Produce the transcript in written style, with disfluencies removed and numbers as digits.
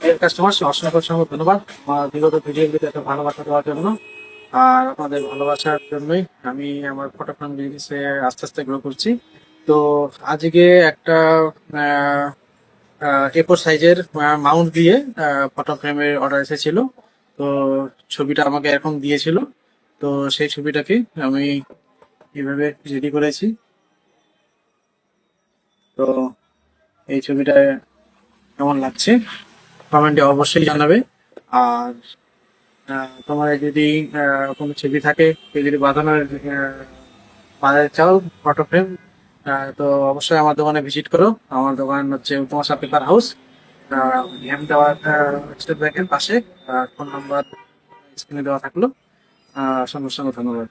Deer customer, অসংখ্য অসংখ্য ধন্যবাদ আমার বিগত ভিডিওগুলিতে এত ভালোবাসা দেওয়ার জন্য। আর আপনাদের ভালোবাসার জন্যই আমি আমার ফটো ফ্রেম বিজনেসে আস্তে আস্তে গ্রো করছি। তো আজকে একটা এ4 সাইজের মাউন্ট দিয়ে ফটো ফ্রেমের অর্ডার এসেছিল। তো ছবিটা আমাকে এরকম দিয়েছিল। তো সেই ছবিটাকে আমি এইভাবে রেডি করেছি। তো এই ছবিটা কেমন লাগছে কমেন্টে অবশ্যই জানাবে। আর তোমার যদি কোনো ছবি থাকে, কেউ যদি বাজারে চাও ফটো ফ্রেম, তো অবশ্যই আমার দোকানে ভিজিট করো। আমার দোকান হচ্ছে উত্তম আশা পেপার হাউস, নেম দেওয়া স্টেট ব্যাংকের পাশে। ফোন নাম্বার স্ক্রিনে দেওয়া থাকলো। সঙ্গে সঙ্গে ধন্যবাদ।